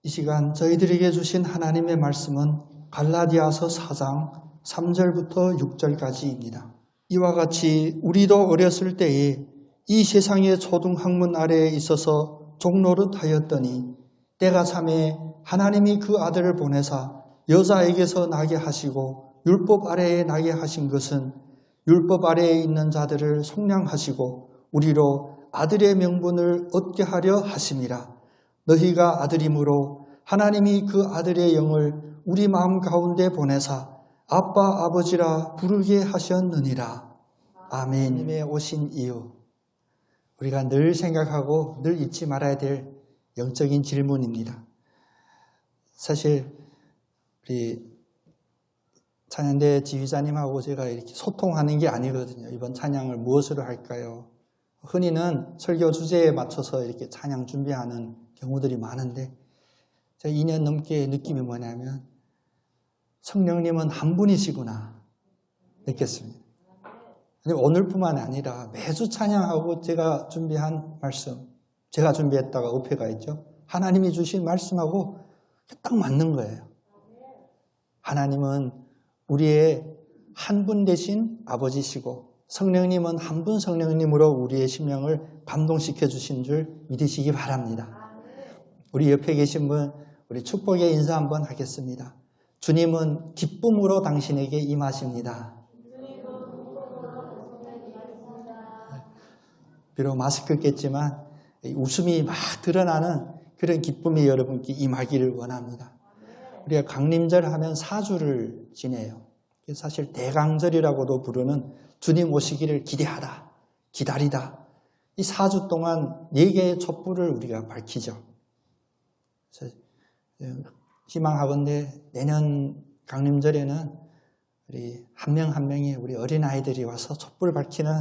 이 시간 저희들에게 주신 하나님의 말씀은 갈라디아서 4장 3절부터 6절까지입니다. 이와 같이 우리도 어렸을 때에 이 세상의 초등학문 아래에 있어서 종노릇하였더니 때가 참에 하나님이 그 아들을 보내사 여자에게서 나게 하시고 율법 아래에 나게 하신 것은 율법 아래에 있는 자들을 속량하시고 우리로 아들의 명분을 얻게 하려 하심이라. 너희가 아들이므로 하나님이 그 아들의 영을 우리 마음 가운데 보내사 아빠 아버지라 부르게 하셨느니라. 아멘. 님의 오신 이유, 우리가 늘 생각하고 늘 잊지 말아야 될 영적인 질문입니다. 사실 우리 찬양대 지휘자님하고 제가 이렇게 소통하는 게 아니거든요. 이번 찬양을 무엇으로 할까요? 흔히는 설교 주제에 맞춰서 이렇게 찬양 준비하는 경우들이 많은데 제가 2년 넘게 느낌이 뭐냐면 성령님은 한 분이시구나 느꼈습니다. 오늘뿐만 아니라 매주 찬양하고 제가 준비한 말씀, 제가 준비했다가 엎혀가 있죠. 하나님이 주신 말씀하고 딱 맞는 거예요. 하나님은 우리의 한 분 되신 아버지시고 성령님은 한 분 성령님으로 우리의 심령을 감동시켜 주신 줄 믿으시기 바랍니다. 우리 옆에 계신 분, 우리 축복의 인사 한번 하겠습니다. 주님은 기쁨으로 당신에게 임하십니다. 비록 마스크 꼈지만 웃음이 막 드러나는 그런 기쁨이 여러분께 임하기를 원합니다. 우리가 강림절 하면 4주를 지내요. 사실 대강절이라고도 부르는 주님 오시기를 기대하다, 기다리다. 이 4주 동안 4개의 촛불을 우리가 밝히죠. 그래서 희망하건대 내년 강림절에는 우리 한 명 한 명이 우리 어린아이들이 와서 촛불 밝히는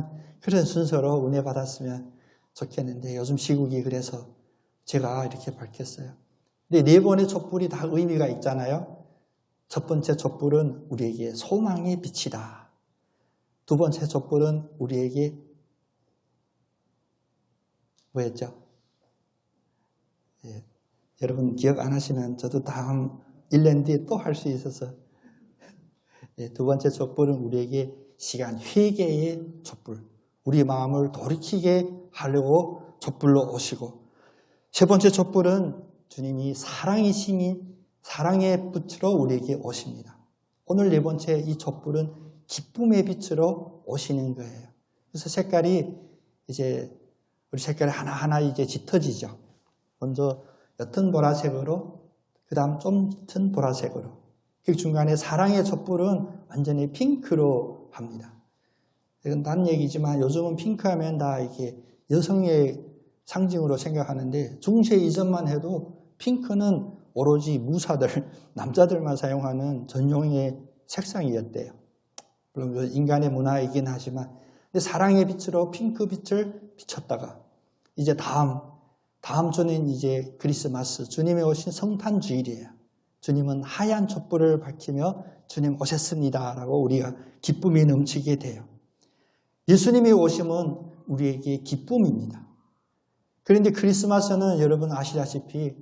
그런 순서로 은혜 받았으면 좋겠는데 요즘 시국이 그래서 제가 이렇게 밝혔어요. 근데 4번의 촛불이 다 의미가 있잖아요. 첫 번째 촛불은 우리에게 소망의 빛이다. 두 번째 촛불은 우리에게 뭐였죠? 예, 여러분 기억 안 하시면 저도 다음 1년 뒤에 또 할 수 있어서 예, 두 번째 촛불은 우리에게 시간 회개의 촛불, 우리 마음을 돌이키게 하려고 촛불로 오시고, 세 번째 촛불은 주님이 사랑이심인 사랑의 빛으로 우리에게 오십니다. 오늘 네 번째 이 촛불은 기쁨의 빛으로 오시는 거예요. 그래서 색깔이 이제 우리 색깔이 하나하나 이제 짙어지죠. 먼저 옅은 보라색으로, 그 다음 좀 짙은 보라색으로. 그 중간에 사랑의 촛불은 완전히 핑크로 합니다. 이건 딴 얘기지만 요즘은 핑크하면 다 이렇게 여성의 상징으로 생각하는데 중세 이전만 해도 핑크는 오로지 무사들, 남자들만 사용하는 전용의 색상이었대요. 물론 인간의 문화이긴 하지만 근데 사랑의 빛으로 핑크빛을 비췄다가 이제 다음 주는 이제 크리스마스, 주님이 오신 성탄 주일이에요. 주님은 하얀 촛불을 밝히며 주님 오셨습니다 라고 우리가 기쁨이 넘치게 돼요. 예수님이 오심은 우리에게 기쁨입니다. 그런데 크리스마스는 여러분 아시다시피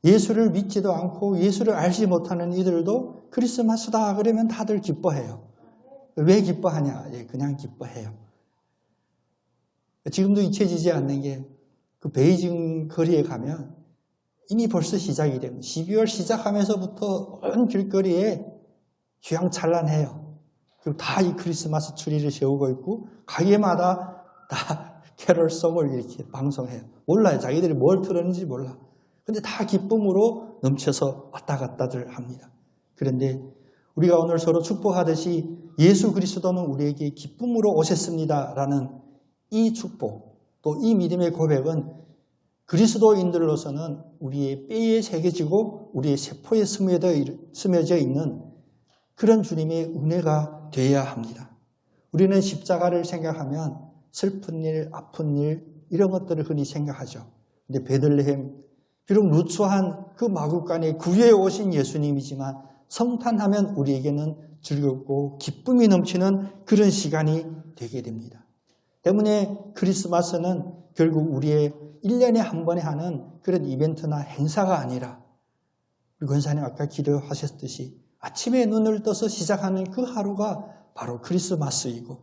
예수를 믿지도 않고 예수를 알지 못하는 이들도 크리스마스다 그러면 다들 기뻐해요. 왜 기뻐하냐? 예, 그냥 기뻐해요. 지금도 잊혀지지 않는 게 그 베이징 거리에 가면 이미 벌써 시작이 됩니다. 12월 시작하면서부터 온 길거리에 휘황찬란해요. 그리고 다 이 크리스마스 트리를 세우고 있고 가게마다 다 캐럴송을 이렇게 방송해요. 몰라요. 자기들이 뭘 틀었는지 몰라. 근데 다 기쁨으로 넘쳐서 왔다 갔다들 합니다. 그런데 우리가 오늘 서로 축복하듯이 예수 그리스도는 우리에게 기쁨으로 오셨습니다라는 이 축복, 또 이 믿음의 고백은 그리스도인들로서는 우리의 뼈에 새겨지고 우리의 세포에 스며져 있는 그런 주님의 은혜가 되어야 합니다. 우리는 십자가를 생각하면 슬픈 일, 아픈 일 이런 것들을 흔히 생각하죠. 근데 베들레헴, 비록 누추한 그 마구간에 구유에 오신 예수님이지만 성탄하면 우리에게는 즐겁고 기쁨이 넘치는 그런 시간이 되게 됩니다. 때문에 크리스마스는 결국 우리의 1년에 한 번에 하는 그런 이벤트나 행사가 아니라 우리 권사님 아까 기도하셨듯이 아침에 눈을 떠서 시작하는 그 하루가 바로 크리스마스이고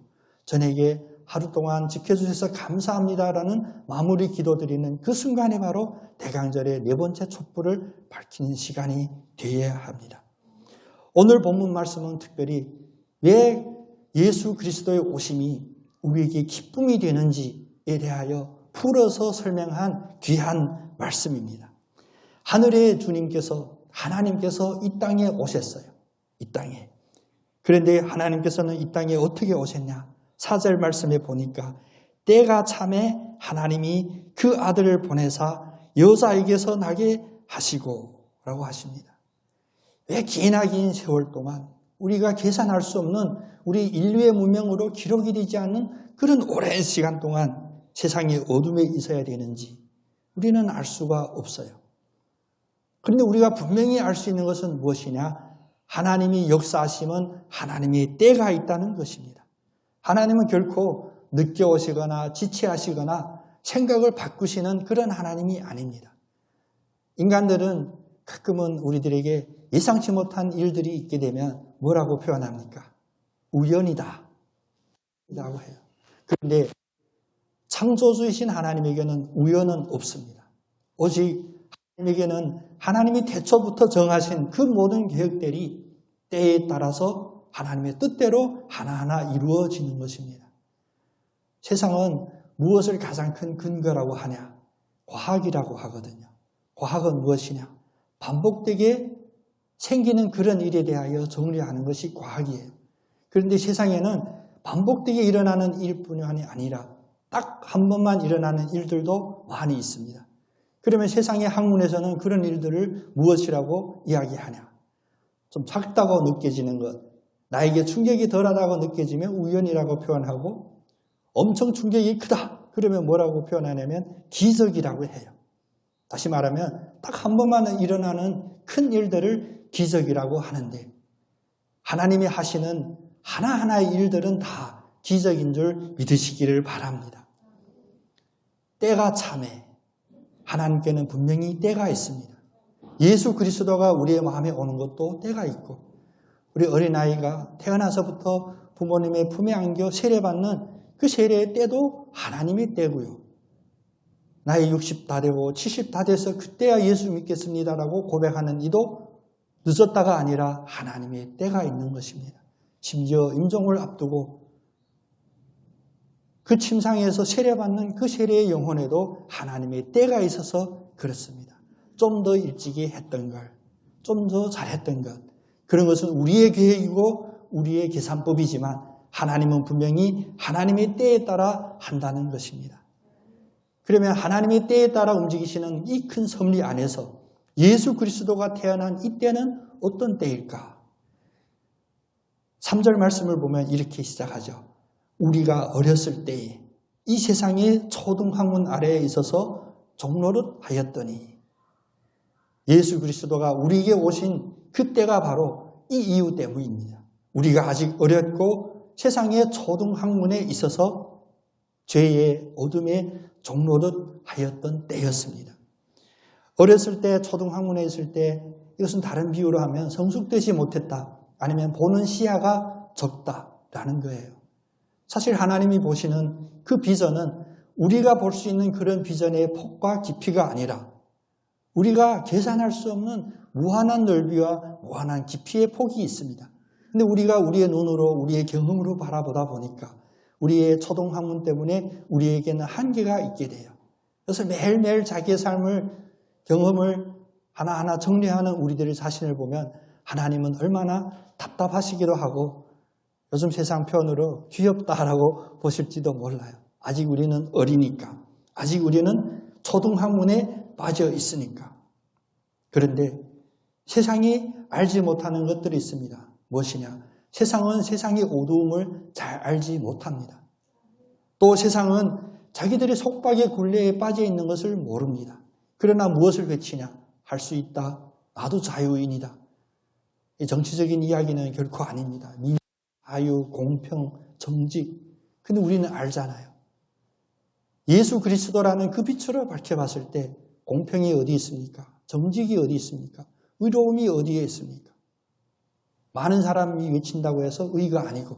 저에게 하루 동안 지켜주셔서 감사합니다라는 마무리 기도드리는 그 순간이 바로 대강절의 네 번째 촛불을 밝히는 시간이 되어야 합니다. 오늘 본문 말씀은 특별히 왜 예수 그리스도의 오심이 우리에게 기쁨이 되는지에 대하여 풀어서 설명한 귀한 말씀입니다. 하늘의 주님께서 하나님께서 이 땅에 오셨어요. 이 땅에. 그런데 하나님께서는 이 땅에 어떻게 오셨냐? 4절 말씀에 보니까 때가 참에 하나님이 그 아들을 보내사 여자에게서 나게 하시고 라고 하십니다. 왜 기나 긴 세월 동안 우리가 계산할 수 없는 우리 인류의 문명으로 기록이 되지 않는 그런 오랜 시간 동안 세상의 어둠에 있어야 되는지 우리는 알 수가 없어요. 그런데 우리가 분명히 알 수 있는 것은 무엇이냐? 하나님이 역사하심은 하나님의 때가 있다는 것입니다. 하나님은 결코 늦게 오시거나 지체하시거나 생각을 바꾸시는 그런 하나님이 아닙니다. 인간들은 가끔은 우리들에게 예상치 못한 일들이 있게 되면 뭐라고 표현합니까? 우연이다 라고 해요. 그런데 창조주이신 하나님에게는 우연은 없습니다. 오직 하나님에게는 하나님이 태초부터 정하신 그 모든 계획들이 때에 따라서 하나님의 뜻대로 하나하나 이루어지는 것입니다. 세상은 무엇을 가장 큰 근거라고 하냐? 과학이라고 하거든요. 과학은 무엇이냐? 반복되게 생기는 그런 일에 대하여 정리하는 것이 과학이에요. 그런데 세상에는 반복되게 일어나는 일뿐이 아니라 딱 한 번만 일어나는 일들도 많이 있습니다. 그러면 세상의 학문에서는 그런 일들을 무엇이라고 이야기하냐? 좀 작다고 느껴지는 것, 나에게 충격이 덜하다고 느껴지면 우연이라고 표현하고 엄청 충격이 크다. 그러면 뭐라고 표현하냐면 기적이라고 해요. 다시 말하면 딱 한 번만 일어나는 큰 일들을 기적이라고 하는데 하나님이 하시는 하나하나의 일들은 다 기적인 줄 믿으시기를 바랍니다. 때가 참에 하나님께는 분명히 때가 있습니다. 예수 그리스도가 우리의 마음에 오는 것도 때가 있고 우리 어린아이가 태어나서부터 부모님의 품에 안겨 세례받는 그 세례의 때도 하나님의 때고요. 나이 60 다 되고 70 다 돼서 그때야 예수 믿겠습니다라고 고백하는 이도 늦었다가 아니라 하나님의 때가 있는 것입니다. 심지어 임종을 앞두고 그 침상에서 세례받는 그 세례의 영혼에도 하나님의 때가 있어서 그렇습니다. 좀 더 일찍이 했던 걸, 좀 더 잘했던 것, 그런 것은 우리의 계획이고 우리의 계산법이지만 하나님은 분명히 하나님의 때에 따라 한다는 것입니다. 그러면 하나님의 때에 따라 움직이시는 이 큰 섭리 안에서 예수 그리스도가 태어난 이 때는 어떤 때일까? 3절 말씀을 보면 이렇게 시작하죠. 우리가 어렸을 때에 이 세상의 초등학문 아래에 있어서 종노릇 하였더니 예수 그리스도가 우리에게 오신 그때가 바로 이 이유 때문입니다. 우리가 아직 어렸고 세상의 초등학문에 있어서 죄의 어둠에 종노릇 하였던 때였습니다. 어렸을 때 초등학문에 있을 때 이것은 다른 비유로 하면 성숙되지 못했다 아니면 보는 시야가 적다라는 거예요. 사실 하나님이 보시는 그 비전은 우리가 볼 수 있는 그런 비전의 폭과 깊이가 아니라 우리가 계산할 수 없는 무한한 넓이와 무한한 깊이의 폭이 있습니다. 근데 우리가 우리의 눈으로 우리의 경험으로 바라보다 보니까 우리의 초등학문 때문에 우리에게는 한계가 있게 돼요. 그래서 매일매일 자기의 삶을 경험을 하나하나 정리하는 우리들의 자신을 보면 하나님은 얼마나 답답하시기도 하고 요즘 세상 표현으로 귀엽다라고 보실지도 몰라요. 아직 우리는 어리니까. 아직 우리는 초등학문에 빠져 있으니까. 그런데 세상이 알지 못하는 것들이 있습니다. 무엇이냐? 세상은 세상의 어두움을 잘 알지 못합니다. 또 세상은 자기들의 속박의 굴레에 빠져 있는 것을 모릅니다. 그러나 무엇을 외치냐? 할 수 있다. 나도 자유인이다. 이 정치적인 이야기는 결코 아닙니다. 자유, 공평, 정직. 근데 우리는 알잖아요. 예수 그리스도라는 그 빛으로 밝혀봤을 때 공평이 어디 있습니까? 정직이 어디 있습니까? 의로움이 어디에 있습니까? 많은 사람이 외친다고 해서 의가 아니고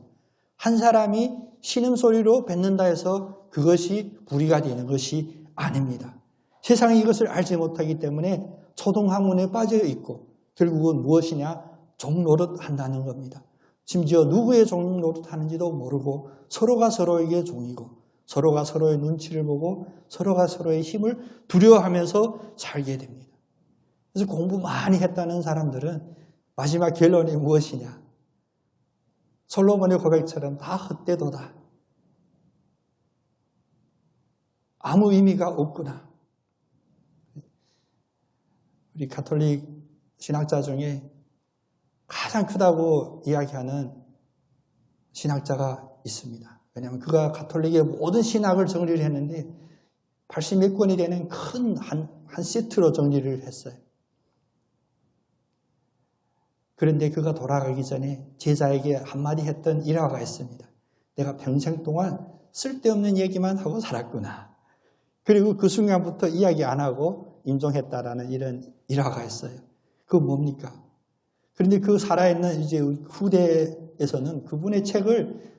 한 사람이 신음소리로 뱉는다 해서 그것이 불의가 되는 것이 아닙니다. 세상이 이것을 알지 못하기 때문에 초동학문에 빠져 있고 결국은 무엇이냐? 종노릇 한다는 겁니다. 심지어 누구의 종노릇 하는지도 모르고 서로가 서로에게 종이고 서로가 서로의 눈치를 보고 서로가 서로의 힘을 두려워하면서 살게 됩니다. 그래서 공부 많이 했다는 사람들은 마지막 결론이 무엇이냐? 솔로몬의 고백처럼 다 헛되도다. 아무 의미가 없구나. 우리 가톨릭 신학자 중에 가장 크다고 이야기하는 신학자가 있습니다. 왜냐하면 그가 가톨릭의 모든 신학을 정리를 했는데 80몇 권이 되는 큰 한 세트로 정리를 했어요. 그런데 그가 돌아가기 전에 제자에게 한마디 했던 일화가 있습니다. 내가 평생 동안 쓸데없는 얘기만 하고 살았구나. 그리고 그 순간부터 이야기 안 하고 임종했다라는 이런 일화가 있어요. 그건 뭡니까? 그런데 그 살아있는 이제 후대에서는 그분의 책을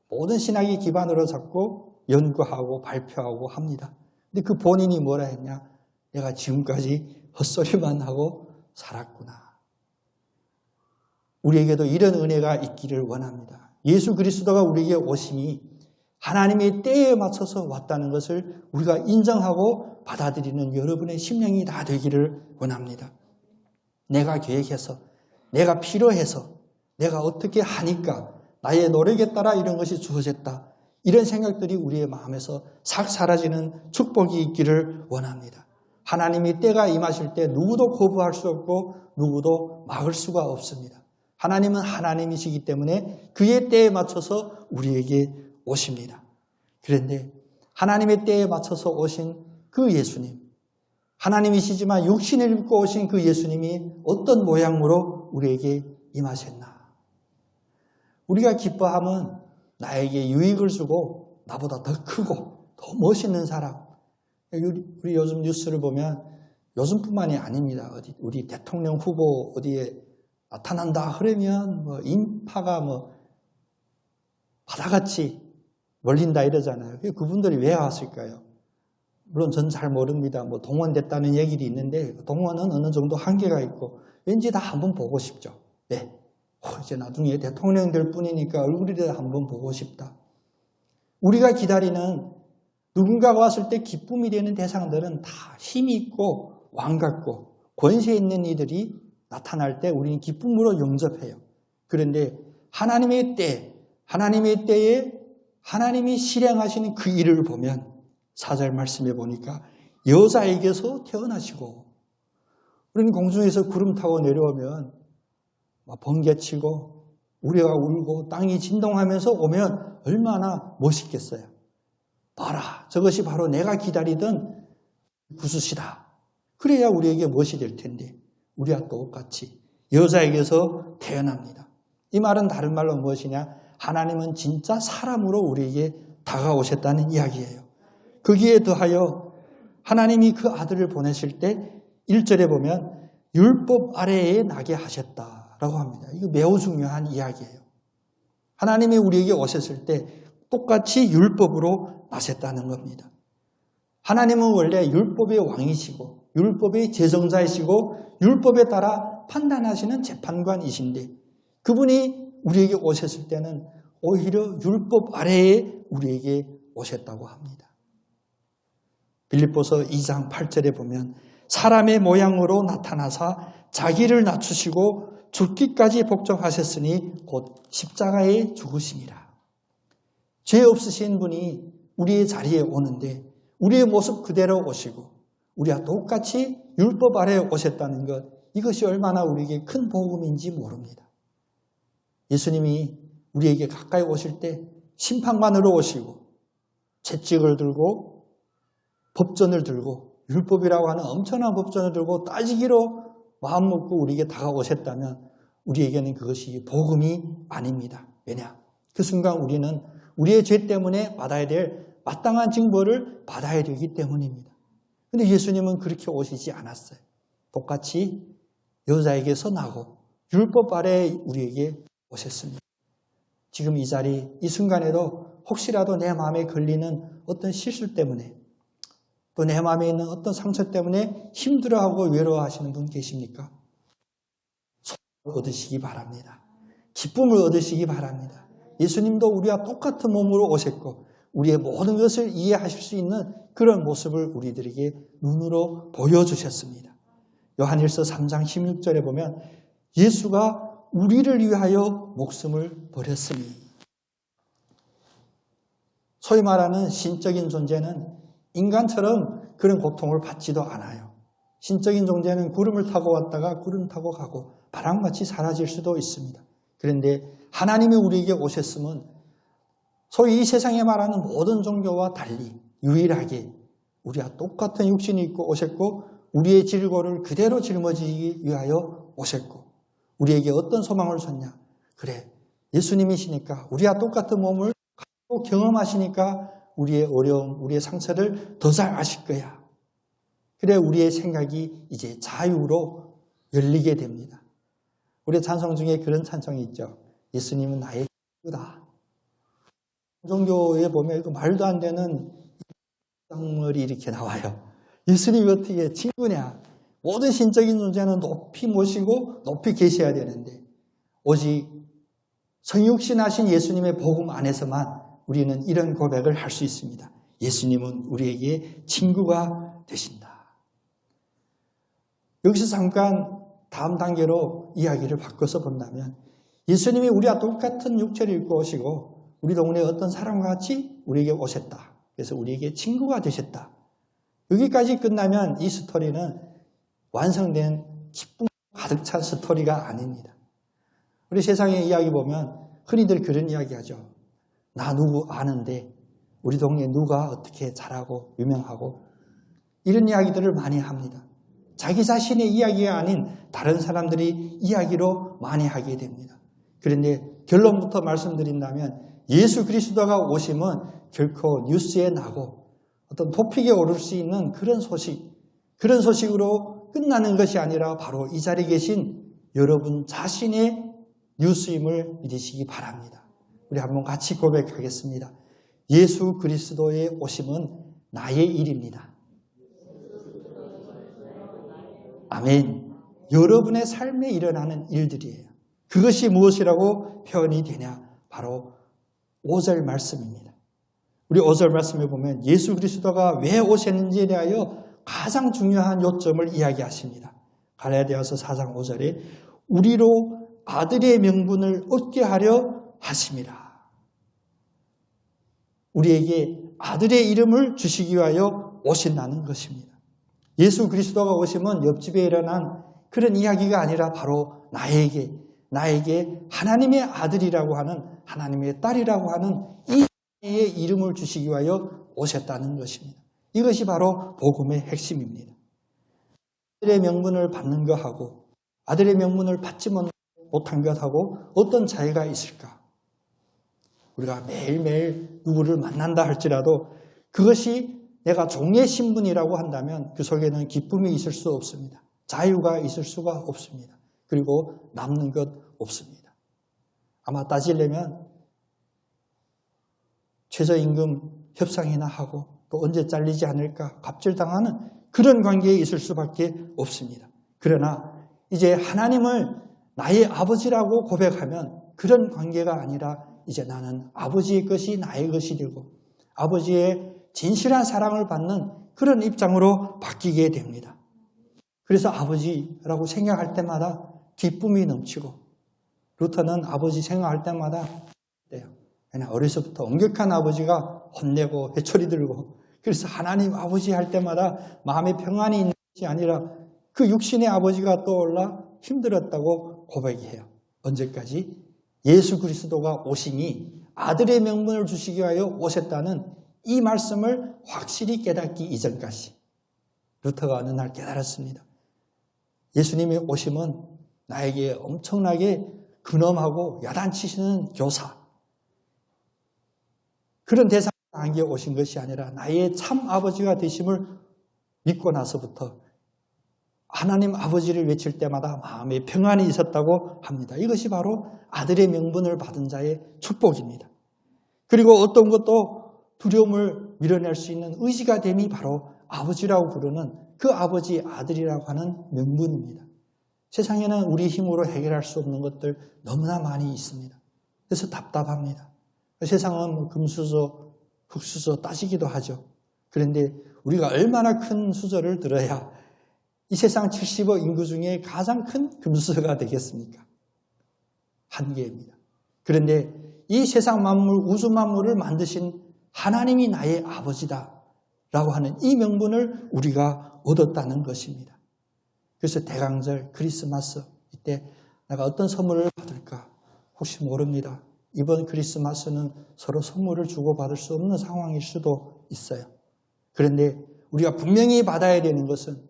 모든 신학의 기반으로 잡고 연구하고 발표하고 합니다. 근데 그 본인이 뭐라 했냐? 내가 지금까지 헛소리만 하고 살았구나. 우리에게도 이런 은혜가 있기를 원합니다. 예수 그리스도가 우리에게 오심이 하나님의 때에 맞춰서 왔다는 것을 우리가 인정하고 받아들이는 여러분의 심령이 다 되기를 원합니다. 내가 계획해서, 내가 필요해서, 내가 어떻게 하니까 나의 노력에 따라 이런 것이 주어졌다. 이런 생각들이 우리의 마음에서 싹 사라지는 축복이 있기를 원합니다. 하나님이 때가 임하실 때 누구도 거부할 수 없고 누구도 막을 수가 없습니다. 하나님은 하나님이시기 때문에 그의 때에 맞춰서 우리에게 오십니다. 그런데 하나님의 때에 맞춰서 오신 그 예수님, 하나님이시지만 육신을 입고 오신 그 예수님이 어떤 모양으로 우리에게 임하셨나? 우리가 기뻐함은 나에게 유익을 주고 나보다 더 크고 더 멋있는 사람. 우리 요즘 뉴스를 보면 요즘뿐만이 아닙니다. 우리 대통령 후보 어디에 나타난다 그러면 뭐 인파가 뭐 바다같이 몰린다 이러잖아요. 그분들이 왜 왔을까요? 물론 전 잘 모릅니다. 뭐 동원됐다는 얘기도 있는데 동원은 어느 정도 한계가 있고 왠지 다 한번 보고 싶죠. 네. 이제 나중에 대통령 될 뿐이니까 얼굴이라도 한번 보고 싶다. 우리가 기다리는 누군가가 왔을 때 기쁨이 되는 대상들은 다 힘이 있고 왕 같고 권세 있는 이들이 나타날 때 우리는 기쁨으로 영접해요. 그런데 하나님의 때에 하나님이 실행하시는 그 일을 보면 4절 말씀에 보니까 여자에게서 태어나시고 우리는 공중에서 구름 타고 내려오면 번개치고 우리가 울고 땅이 진동하면서 오면 얼마나 멋있겠어요. 봐라, 저것이 바로 내가 기다리던 구수시다. 그래야 우리에게 멋이 될 텐데 우리와 똑같이 여자에게서 태어납니다. 이 말은 다른 말로 무엇이냐? 하나님은 진짜 사람으로 우리에게 다가오셨다는 이야기예요. 거기에 더하여 하나님이 그 아들을 보내실 때 1절에 보면 율법 아래에 나게 하셨다라고 합니다. 이거 매우 중요한 이야기예요. 하나님이 우리에게 오셨을 때 똑같이 율법으로 나셨다는 겁니다. 하나님은 원래 율법의 왕이시고 율법의 제정자이시고 율법에 따라 판단하시는 재판관이신데 그분이 우리에게 오셨을 때는 오히려 율법 아래에 우리에게 오셨다고 합니다. 빌립보서 2장 8절에 보면 사람의 모양으로 나타나사 자기를 낮추시고 죽기까지 복종하셨으니 곧 십자가에 죽으심이라. 죄 없으신 분이 우리의 자리에 오는데 우리의 모습 그대로 오시고 우리와 똑같이 율법 아래에 오셨다는 것, 이것이 얼마나 우리에게 큰 복음인지 모릅니다. 예수님이 우리에게 가까이 오실 때 심판관으로 오시고 채찍을 들고 법전을 들고 율법이라고 하는 엄청난 법전을 들고 따지기로 마음 먹고 우리에게 다가오셨다면 우리에게는 그것이 복음이 아닙니다. 왜냐? 그 순간 우리는 우리의 죄 때문에 받아야 될 마땅한 징벌을 받아야 되기 때문입니다. 그런데 예수님은 그렇게 오시지 않았어요. 똑같이 여자에게서 나고 율법 아래 우리에게 오셨습니다. 지금 이 자리, 이 순간에도 혹시라도 내 마음에 걸리는 어떤 실수 때문에 또 내 마음에 있는 어떤 상처 때문에 힘들어하고 외로워하시는 분 계십니까? 소망을 얻으시기 바랍니다. 기쁨을 얻으시기 바랍니다. 예수님도 우리와 똑같은 몸으로 오셨고 우리의 모든 것을 이해하실 수 있는 그런 모습을 우리들에게 눈으로 보여주셨습니다. 요한일서 3장 16절에 보면 예수가 우리를 위하여 목숨을 버렸으니, 소위 말하는 신적인 존재는 인간처럼 그런 고통을 받지도 않아요. 신적인 존재는 구름을 타고 왔다가 구름 타고 가고 바람같이 사라질 수도 있습니다. 그런데 하나님이 우리에게 오셨으면 소위 이 세상에 말하는 모든 종교와 달리 유일하게 우리와 똑같은 육신이 입고 오셨고 우리의 질고를 그대로 짊어지기 위하여 오셨고 우리에게 어떤 소망을 줬냐? 그래, 예수님이시니까 우리와 똑같은 몸을 갖고 경험하시니까 우리의 어려움, 우리의 상처를 더 잘 아실 거야. 그래, 우리의 생각이 이제 자유로 열리게 됩니다. 우리 찬송 중에 그런 찬송이 있죠. 예수님은 나의 친구다. 종교에 보면 이거 말도 안 되는 상물이 이렇게 나와요. 예수님이 어떻게 친구냐? 모든 신적인 존재는 높이 모시고 높이 계셔야 되는데 오직 성육신하신 예수님의 복음 안에서만 우리는 이런 고백을 할 수 있습니다. 예수님은 우리에게 친구가 되신다. 여기서 잠깐 다음 단계로 이야기를 바꿔서 본다면 예수님이 우리와 똑같은 육체를 입고 오시고 우리 동네에 어떤 사람과 같이 우리에게 오셨다. 그래서 우리에게 친구가 되셨다. 여기까지 끝나면 이 스토리는 완성된 기쁨 가득 찬 스토리가 아닙니다. 우리 세상의 이야기 보면 흔히들 그런 이야기 하죠. 나 누구 아는데 우리 동네에 누가 어떻게 잘하고 유명하고 이런 이야기들을 많이 합니다. 자기 자신의 이야기가 아닌 다른 사람들이 이야기로 많이 하게 됩니다. 그런데 결론부터 말씀드린다면 예수 그리스도가 오심은 결코 뉴스에 나고 어떤 토픽에 오를 수 있는 그런 소식으로 끝나는 것이 아니라 바로 이 자리에 계신 여러분 자신의 뉴스임을 믿으시기 바랍니다. 우리 한번 같이 고백하겠습니다. 예수 그리스도의 오심은 나의 일입니다. 아멘. 여러분의 삶에 일어나는 일들이에요. 그것이 무엇이라고 표현이 되냐? 바로 5절 말씀입니다. 우리 5절 말씀에 보면 예수 그리스도가 왜 오셨는지에 대하여 가장 중요한 요점을 이야기하십니다. 갈라디아서 4장 5절에 우리로 아들의 명분을 얻게 하려 하심이라. 우리에게 아들의 이름을 주시기 위하여 오신다는 것입니다. 예수 그리스도가 오시면 옆집에 일어난 그런 이야기가 아니라 바로 나에게 하나님의 아들이라고 하는 하나님의 딸이라고 하는 이 이름을 주시기 위하여 오셨다는 것입니다. 이것이 바로 복음의 핵심입니다. 아들의 명분을 받는 것하고 아들의 명분을 받지 못한 것하고 어떤 차이가 있을까? 우리가 매일매일 누구를 만난다 할지라도 그것이 내가 종의 신분이라고 한다면 그 속에는 기쁨이 있을 수 없습니다. 자유가 있을 수가 없습니다. 그리고 남는 것 없습니다. 아마 따지려면 최저임금 협상이나 하고 또 언제 잘리지 않을까 갑질당하는 그런 관계에 있을 수밖에 없습니다. 그러나 이제 하나님을 나의 아버지라고 고백하면 그런 관계가 아니라 이제 나는 아버지의 것이 나의 것이 되고 아버지의 진실한 사랑을 받는 그런 입장으로 바뀌게 됩니다. 그래서 아버지라고 생각할 때마다 기쁨이 넘치고 루터는 아버지 생각할 때마다 그래요. 그냥 어려서부터 엄격한 아버지가 혼내고 회초리 들고 그래서 하나님 아버지 할 때마다 마음에 평안이 있는 것이 아니라 그 육신의 아버지가 떠올라 힘들었다고 고백해요. 언제까지? 예수 그리스도가 오시니 아들의 명분을 주시기 위하여 오셨다는 이 말씀을 확실히 깨닫기 이전까지 루터가 어느 날 깨달았습니다. 예수님이 오심은 나에게 엄청나게 근엄하고 야단치시는 교사 그런 대상을 안겨 오신 것이 아니라 나의 참 아버지가 되심을 믿고 나서부터 하나님 아버지를 외칠 때마다 마음에 평안이 있었다고 합니다. 이것이 바로 아들의 명분을 받은 자의 축복입니다. 그리고 어떤 것도 두려움을 밀어낼 수 있는 의지가 됨이 바로 아버지라고 부르는 그 아버지의 아들이라고 하는 명분입니다. 세상에는 우리 힘으로 해결할 수 없는 것들 너무나 많이 있습니다. 그래서 답답합니다. 세상은 금수저, 흙수저 따지기도 하죠. 그런데 우리가 얼마나 큰 수저를 들어야 이 세상 70억 인구 중에 가장 큰 금수저가 되겠습니까? 한계입니다. 그런데 이 세상 만물, 우주 만물을 만드신 하나님이 나의 아버지다 라고 하는 이 명분을 우리가 얻었다는 것입니다. 그래서 대강절, 크리스마스 이때 내가 어떤 선물을 받을까 혹시 모릅니다. 이번 크리스마스는 서로 선물을 주고받을 수 없는 상황일 수도 있어요. 그런데 우리가 분명히 받아야 되는 것은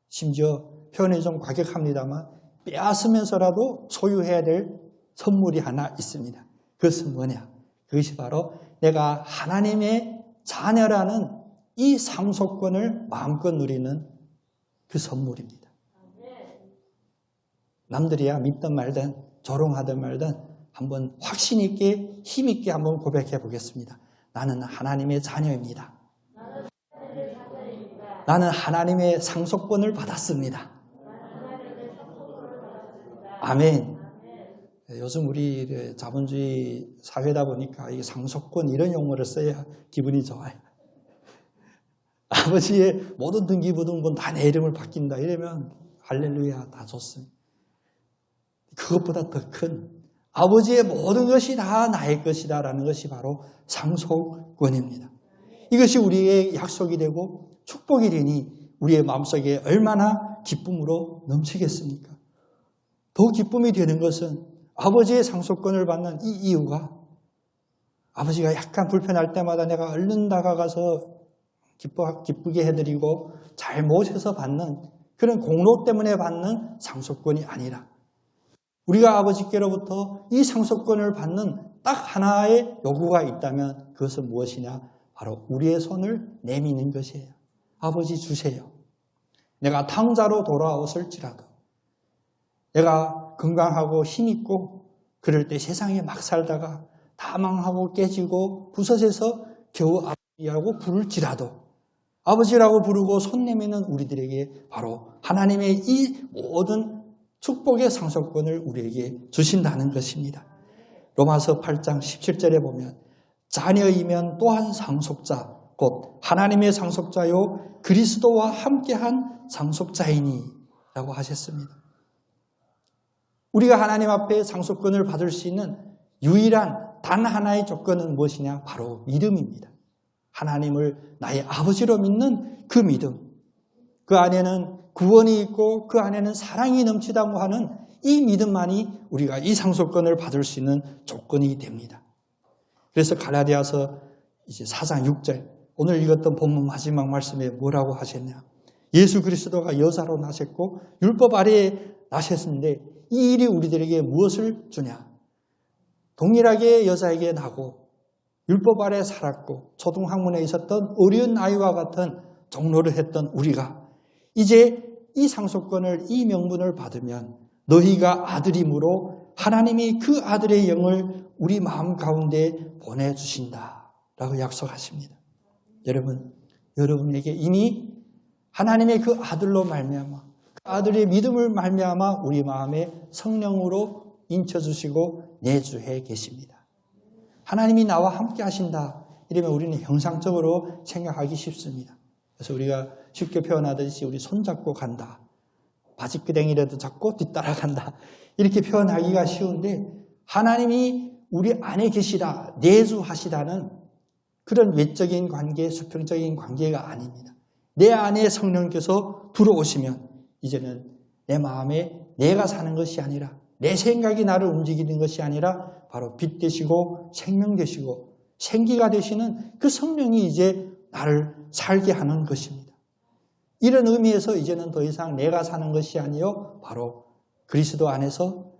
심지어 표현이 좀 과격합니다만 빼앗으면서라도 소유해야 될 선물이 하나 있습니다. 그것은 뭐냐? 그것이 바로 내가 하나님의 자녀라는 이 상속권을 마음껏 누리는 그 선물입니다. 남들이야 믿든 말든 조롱하든 말든 한번 확신 있게 힘 있게 한번 고백해 보겠습니다. 나는 하나님의 자녀입니다. 나는 하나님의 상속권을 받았습니다. 아멘. 요즘 우리 자본주의 사회다 보니까 이 상속권 이런 용어를 써야 기분이 좋아요. 아버지의 모든 등기부등본 다 내 이름을 바뀐다 이러면 할렐루야 다 좋습니다. 그것보다 더 큰 아버지의 모든 것이 다 나의 것이다 라는 것이 바로 상속권입니다. 이것이 우리의 약속이 되고 축복이 되니 우리의 마음속에 얼마나 기쁨으로 넘치겠습니까? 더 기쁨이 되는 것은 아버지의 상속권을 받는 이 이유가 아버지가 약간 불편할 때마다 내가 얼른 다가가서 기쁘게 해드리고 잘 모셔서 받는 그런 공로 때문에 받는 상속권이 아니라 우리가 아버지께로부터 이 상속권을 받는 딱 하나의 요구가 있다면 그것은 무엇이냐? 바로 우리의 손을 내미는 것이에요. 아버지 주세요. 내가 탕자로 돌아왔을지라도 내가 건강하고 힘있고 그럴 때 세상에 막 살다가 다 망하고 깨지고 부서져서 겨우 아버지라고 부를지라도 아버지라고 부르고 손 내미는 우리들에게 바로 하나님의 이 모든 축복의 상속권을 우리에게 주신다는 것입니다. 로마서 8장 17절에 보면 자녀이면 또한 상속자 곧 하나님의 상속자요 그리스도와 함께한 상속자이니 라고 하셨습니다. 우리가 하나님 앞에 상속권을 받을 수 있는 유일한 단 하나의 조건은 무엇이냐? 바로 믿음입니다. 하나님을 나의 아버지로 믿는 그 믿음. 그 안에는 구원이 있고 그 안에는 사랑이 넘치다고 하는 이 믿음만이 우리가 이 상속권을 받을 수 있는 조건이 됩니다. 그래서 갈라디아서 이제 4장 6절 오늘 읽었던 본문 마지막 말씀에 뭐라고 하셨냐? 예수 그리스도가 여자로 나셨고 율법 아래에 나셨는데 이 일이 우리들에게 무엇을 주냐? 동일하게 여자에게 나고 율법 아래 살았고 초등학문에 있었던 어린 아이와 같은 종로를 했던 우리가 이제 이 상속권을 이 명분을 받으면 너희가 아들임으로 하나님이 그 아들의 영을 우리 마음 가운데 보내주신다 라고 약속하십니다. 여러분에게 이미 하나님의 그 아들로 말미암아 그 아들의 믿음을 말미암아 우리 마음에 성령으로 인쳐주시고 내주해 계십니다. 하나님이 나와 함께 하신다 이러면 우리는 형상적으로 생각하기 쉽습니다. 그래서 우리가 쉽게 표현하듯이 우리 손잡고 간다. 바지끄댕이라도 잡고 뒤따라간다. 이렇게 표현하기가 쉬운데 하나님이 우리 안에 계시다, 내주하시다는 그런 외적인 관계, 수평적인 관계가 아닙니다. 내 안에 성령께서 들어오시면 이제는 내 마음에 내가 사는 것이 아니라 내 생각이 나를 움직이는 것이 아니라 바로 빛 되시고 생명 되시고 생기가 되시는 그 성령이 이제 나를 살게 하는 것입니다. 이런 의미에서 이제는 더 이상 내가 사는 것이 아니요 바로 그리스도 안에서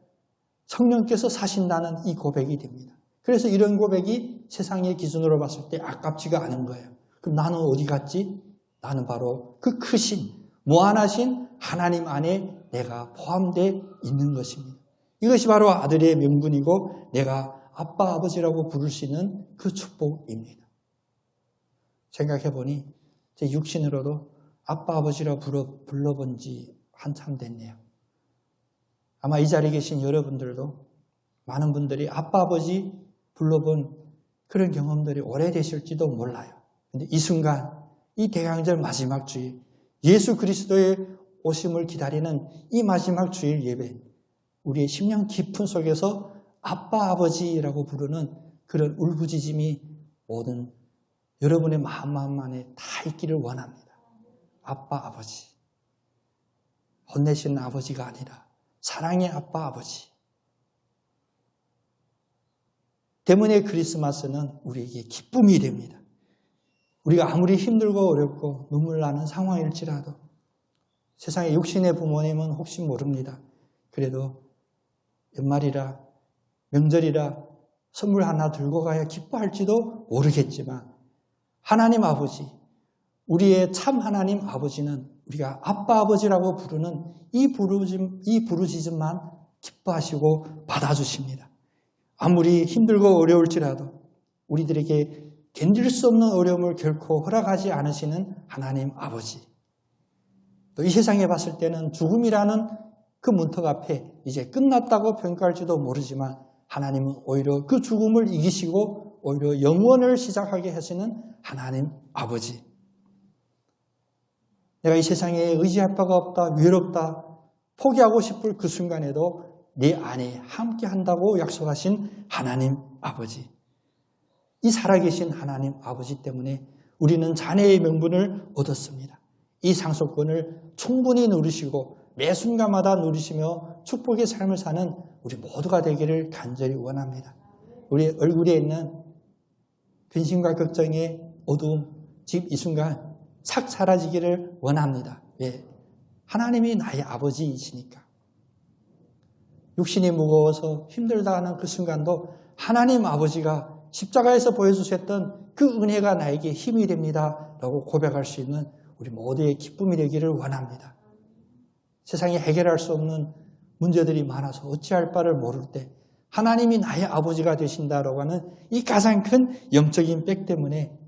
성령께서 사신다는 이 고백이 됩니다. 그래서 이런 고백이 세상의 기준으로 봤을 때 아깝지가 않은 거예요. 그럼 나는 어디 갔지? 나는 바로 그 크신 무한하신 하나님 안에 내가 포함되어 있는 것입니다. 이것이 바로 아들의 명분이고 내가 아빠 아버지라고 부를 수 있는 그 축복입니다. 생각해보니 제 육신으로도 아빠 아버지라 불러본 지 한참 됐네요. 아마 이 자리에 계신 여러분들도 많은 분들이 아빠 아버지 불러본 그런 경험들이 오래되실지도 몰라요. 근데 이 순간 이 대강절 마지막 주일 예수 그리스도의 오심을 기다리는 이 마지막 주일 예배 우리의 심령 깊은 속에서 아빠 아버지라고 부르는 그런 울부짖음이 모든 여러분의 마음 안에 다 있기를 원합니다. 아빠 아버지 혼내시는 아버지가 아니라 사랑의 아빠 아버지 때문에 크리스마스는 우리에게 기쁨이 됩니다. 우리가 아무리 힘들고 어렵고 눈물 나는 상황일지라도 세상에 육신의 부모님은 혹시 모릅니다. 그래도 연말이라 명절이라 선물 하나 들고 가야 기뻐할지도 모르겠지만 하나님 아버지, 우리의 참 하나님 아버지는 우리가 아빠 아버지라고 부르는 이 부르짖음만 기뻐하시고 받아주십니다. 아무리 힘들고 어려울지라도 우리들에게 견딜 수 없는 어려움을 결코 허락하지 않으시는 하나님 아버지. 또 이 세상에 봤을 때는 죽음이라는 그 문턱 앞에 이제 끝났다고 평가할지도 모르지만 하나님은 오히려 그 죽음을 이기시고 오히려 영원을 시작하게 하시는 하나님 아버지. 내가 이 세상에 의지할 바가 없다, 외롭다, 포기하고 싶을 그 순간에도 내 안에 함께 한다고 약속하신 하나님 아버지. 이 살아계신 하나님 아버지 때문에 우리는 자녀의 명분을 얻었습니다. 이 상속권을 충분히 누리시고 매 순간마다 누리시며 축복의 삶을 사는 우리 모두가 되기를 간절히 원합니다. 우리 얼굴에 있는 근심과 걱정의 어두움, 지금 이 순간 싹 사라지기를 원합니다. 왜? 하나님이 나의 아버지이시니까. 육신이 무거워서 힘들다 하는 그 순간도 하나님 아버지가 십자가에서 보여주셨던 그 은혜가 나에게 힘이 됩니다. 라고 고백할 수 있는 우리 모두의 기쁨이 되기를 원합니다. 세상에 해결할 수 없는 문제들이 많아서 어찌할 바를 모를 때 하나님이 나의 아버지가 되신다라고 하는 이 가장 큰 영적인 백 때문에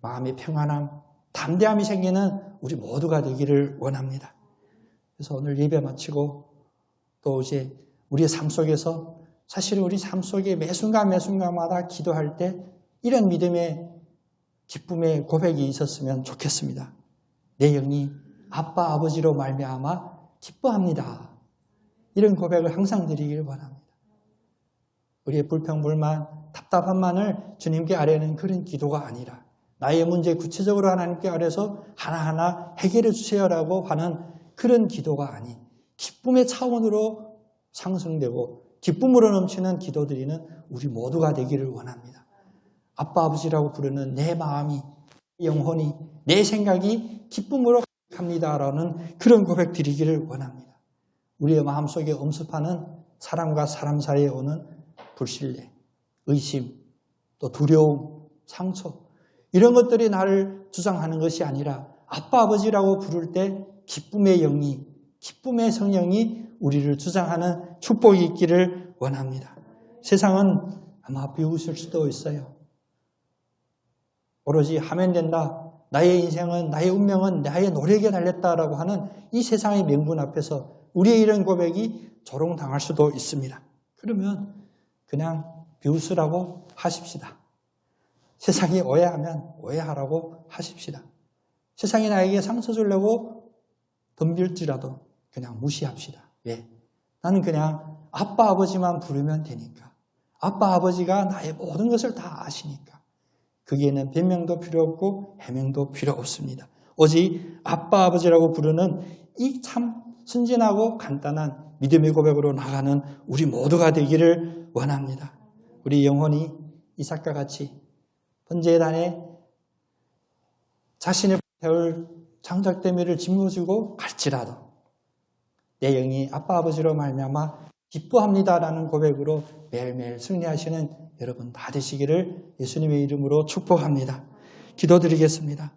마음의 평안함, 담대함이 생기는 우리 모두가 되기를 원합니다. 그래서 오늘 예배 마치고 또 이제 우리의 삶 속에서 사실 우리 삶 속에 매 순간마다 기도할 때 이런 믿음의 기쁨의 고백이 있었으면 좋겠습니다. 내 영이 아빠 아버지로 말미암아 기뻐합니다. 이런 고백을 항상 드리길 원합니다. 우리의 불평불만, 답답함만을 주님께 아뢰는 그런 기도가 아니라 나의 문제 구체적으로 하나님께 아뢰서 하나하나 해결해 주세요라고 하는 그런 기도가 아닌 기쁨의 차원으로 상승되고 기쁨으로 넘치는 기도드리는 우리 모두가 되기를 원합니다. 아빠 아버지라고 부르는 내 마음이, 영혼이, 내 생각이 기쁨으로 합니다라는 그런 고백 드리기를 원합니다. 우리의 마음속에 엄습하는 사람과 사람 사이에 오는 불신뢰, 의심, 또 두려움, 상처 이런 것들이 나를 주장하는 것이 아니라 아빠 아버지라고 부를 때 기쁨의 영이, 기쁨의 성령이 우리를 주장하는 축복이 있기를 원합니다. 세상은 아마 비웃을 수도 있어요. 오로지 하면 된다. 나의 인생은, 나의 운명은 나의 노력에 달렸다라고 하는 이 세상의 명분 앞에서 우리의 이런 고백이 조롱당할 수도 있습니다. 그러면 그냥 비웃으라고 하십시다. 세상이 오해하면 오해하라고 하십시다. 세상이 나에게 상처 주려고 덤빌지라도 그냥 무시합시다. 왜? 나는 그냥 아빠 아버지만 부르면 되니까. 아빠 아버지가 나의 모든 것을 다 아시니까. 거기에는 변명도 필요 없고 해명도 필요 없습니다. 오직 아빠 아버지라고 부르는 이 참 순진하고 간단한 믿음의 고백으로 나가는 우리 모두가 되기를 원합니다. 우리 영혼이 이삭과 같이 번제단에 자신의 태울 장작대미를 짊어지고 갈지라도 내 영이 아빠 아버지로 말미암아 기뻐합니다라는 고백으로 매일매일 승리하시는 여러분 다 되시기를 예수님의 이름으로 축복합니다. 기도드리겠습니다.